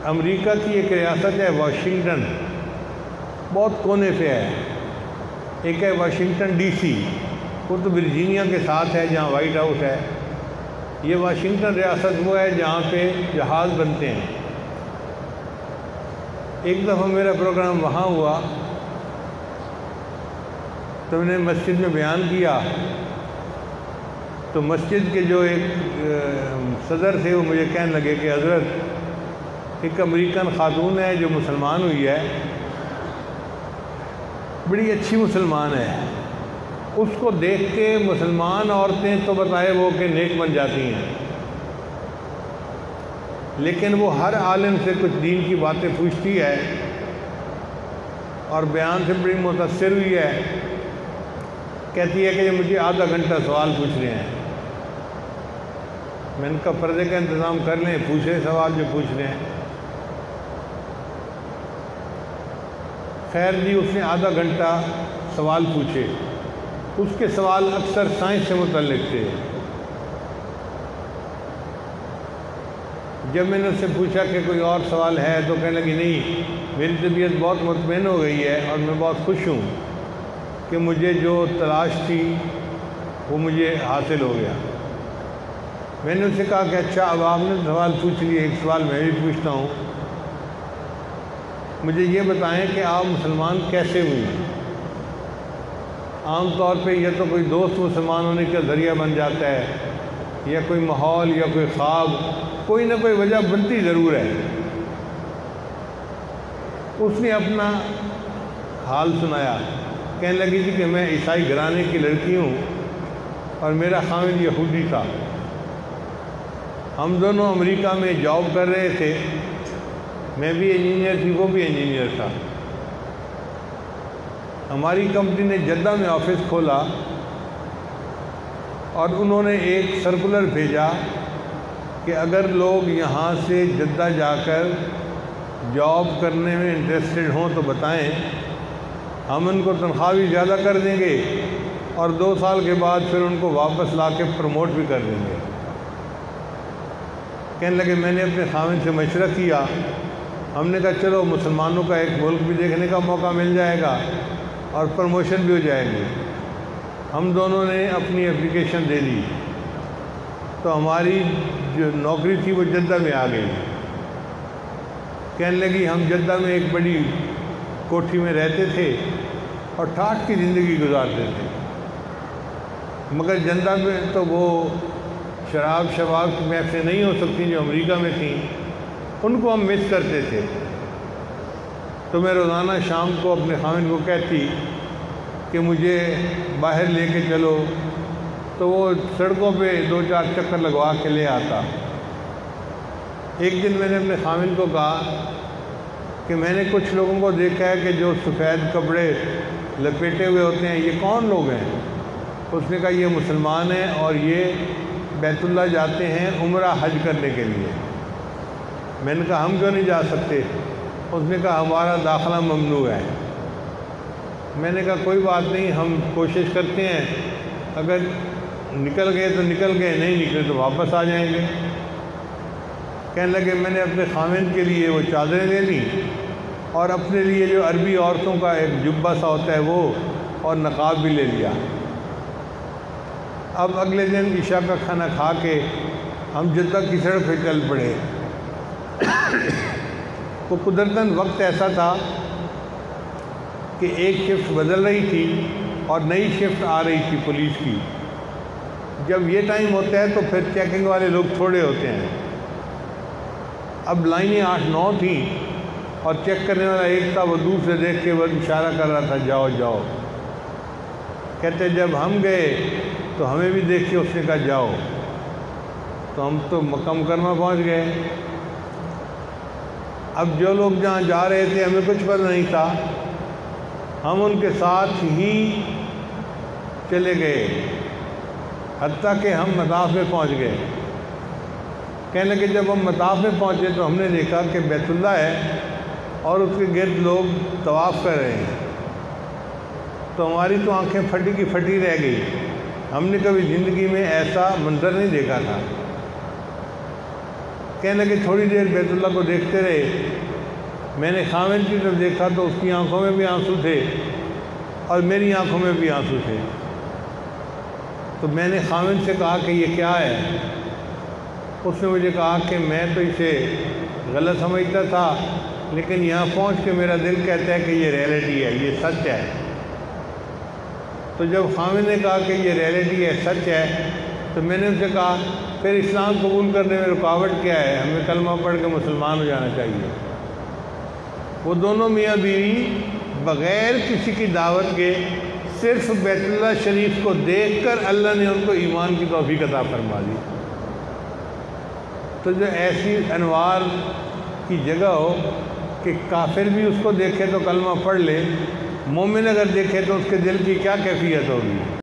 امریکہ کی ایک ریاست ہے واشنگٹن، بہت کونے پہ ہے۔ ایک ہے واشنگٹن ڈی سی، وہ تو ورجینیا کے ساتھ ہے جہاں وائٹ ہاؤس ہے۔ یہ واشنگٹن ریاست وہ ہے جہاں پہ جہاز بنتے ہیں۔ ایک دفعہ میرا پروگرام وہاں ہوا تو میں نے مسجد میں بیان کیا، تو مسجد کے جو ایک صدر تھے وہ مجھے کہنے لگے کہ حضرت ایک امریکن خاتون ہے جو مسلمان ہوئی ہے، بڑی اچھی مسلمان ہے، اس کو دیکھ کے مسلمان عورتیں تو بتائے وہ کہ نیک بن جاتی ہیں، لیکن وہ ہر عالم سے کچھ دین کی باتیں پوچھتی ہے اور بیان سے بڑی متاثر ہوئی ہے۔ کہتی ہے کہ یہ مجھے آدھا گھنٹہ سوال پوچھ رہے ہیں۔ میں نے کہا پردے کا انتظام کر لیں، پوچھے سوال جو پوچھ رہے ہیں۔ خیر جی، اس نے آدھا گھنٹہ سوال پوچھے۔ اس کے سوال اکثر سائنس سے متعلق تھے۔ جب میں نے اس سے پوچھا کہ کوئی اور سوال ہے تو کہنے لگی نہیں، میری طبیعت بہت مطمئن ہو گئی ہے اور میں بہت خوش ہوں کہ مجھے جو تلاش تھی وہ مجھے حاصل ہو گیا۔ میں نے اس سے کہا کہ اچھا، اب آپ نے سوال پوچھ لیے، ایک سوال میں بھی پوچھتا ہوں، مجھے یہ بتائیں کہ آپ مسلمان کیسے ہوئی؟ عام طور پہ یا تو کوئی دوست مسلمان ہونے کا ذریعہ بن جاتا ہے، یا کوئی ماحول یا کوئی خواب، کوئی نہ کوئی وجہ بنتی ضرور ہے۔ اس نے اپنا حال سنایا، کہنے لگی تھی کہ میں عیسائی گھرانے کی لڑکی ہوں اور میرا خاوند یہودی تھا۔ ہم دونوں امریکہ میں جاب کر رہے تھے، میں بھی انجینئر تھی، وہ بھی انجینئر تھا۔ ہماری کمپنی نے جدہ میں آفس کھولا اور انہوں نے ایک سرکولر بھیجا کہ اگر لوگ یہاں سے جدہ جا کر جاب کرنے میں انٹرسٹڈ ہوں تو بتائیں، ہم ان کو تنخواہ بھی زیادہ کر دیں گے اور 2 سال کے بعد پھر ان کو واپس لا کے پروموٹ بھی کر دیں گے۔ کہنے لگے میں نے اپنے خاوند سے مشورہ کیا، ہم نے کہا چلو مسلمانوں کا ایک ملک بھی دیکھنے کا موقع مل جائے گا اور پروموشن بھی ہو جائے گی۔ ہم دونوں نے اپنی اپلیکیشن دے دی تو ہماری جو نوکری تھی وہ جدہ میں آ گئی۔ کہنے لگی ہم جدہ میں ایک بڑی کوٹھی میں رہتے تھے اور ٹھاٹھ کی زندگی گزارتے تھے، مگر جدہ میں تو وہ شراب کی محفلیں نہیں ہو سکتی جو امریکہ میں تھیں، ان کو ہم مس کرتے تھے۔ تو میں روزانہ شام کو اپنے خاوند کو کہتی کہ مجھے باہر لے کے چلو، تو وہ سڑکوں پہ 2-4 چکر لگوا کے لے آتا۔ ایک دن میں نے اپنے خاوند کو کہا کہ میں نے کچھ لوگوں کو دیکھا ہے کہ جو سفید کپڑے لپیٹے ہوئے ہوتے ہیں، یہ کون لوگ ہیں؟ اس نے کہا یہ مسلمان ہیں اور یہ بیت اللہ جاتے ہیں عمرہ حج کرنے کے لیے۔ میں نے کہا ہم کیوں نہیں جا سکتے؟ اس نے کہا ہمارا داخلہ ممنوع ہے۔ میں نے کہا کوئی بات نہیں، ہم کوشش کرتے ہیں، اگر نکل گئے تو نکل گئے، نہیں نکلے تو واپس آ جائیں گے۔ کہنے لگے میں نے اپنے خاوند کے لیے وہ چادریں لے لیں اور اپنے لیے جو عربی عورتوں کا ایک جبہ سا ہوتا ہے وہ اور نقاب بھی لے لیا۔ اب اگلے دن عشاء کا کھانا کھا کے ہم جدہ کی سڑک پہ چل پڑے۔ وہ قدرتاً وقت ایسا تھا کہ ایک شفٹ بدل رہی تھی اور نئی شفٹ آ رہی تھی پولیس کی۔ جب یہ ٹائم ہوتا ہے تو پھر چیکنگ والے لوگ تھوڑے ہوتے ہیں۔ اب لائنیں 8-9 تھیں اور چیک کرنے والا ایک تھا، وہ دور سے دیکھ کے وہ اشارہ کر رہا تھا جاؤ جاؤ۔ کہتے جب ہم گئے تو ہمیں بھی دیکھ کے اس نے کہا جاؤ، تو ہم تو مکہ مکرمہ پہنچ گئے۔ اب جو لوگ جہاں جا رہے تھے ہمیں کچھ پتہ نہیں تھا، ہم ان کے ساتھ ہی چلے گئے حتیٰ کہ ہم مطاف میں پہنچ گئے۔ کہنے لگے جب ہم مطاف میں پہنچے تو ہم نے دیکھا کہ بیت اللہ ہے اور اس کے گرد لوگ طواف کر رہے ہیں، تو ہماری تو آنکھیں پھٹی کی پھٹی رہ گئی۔ ہم نے کبھی زندگی میں ایسا منظر نہیں دیکھا تھا۔ کہنے لگے تھوڑی دیر بیت اللہ کو دیکھتے رہے، میں نے خاوند کی طرف دیکھا تو اس کی آنکھوں میں بھی آنسو تھے اور میری آنکھوں میں بھی آنسو تھے۔ تو میں نے خاوند سے کہا کہ یہ کیا ہے؟ اس نے مجھے کہا کہ میں تو اسے غلط سمجھتا تھا، لیکن یہاں پہنچ کے میرا دل کہتا ہے کہ یہ ریئلٹی ہے، یہ سچ ہے۔ تو جب خاوند نے کہا کہ یہ ریئلٹی ہے، سچ ہے، تو میں نے ان سے کہا پھر اسلام قبول کرنے میں رکاوٹ کیا ہے؟ ہمیں کلمہ پڑھ کے مسلمان ہو جانا چاہیے۔ وہ دونوں میاں بیوی بغیر کسی کی دعوت کے صرف بیت اللہ شریف کو دیکھ کر اللہ نے ان کو ایمان کی توفیق عطا فرما دی۔ تو جو ایسی انوار کی جگہ ہو کہ کافر بھی اس کو دیکھے تو کلمہ پڑھ لے، مومن اگر دیکھے تو اس کے دل کی کیا کیفیت ہوگی؟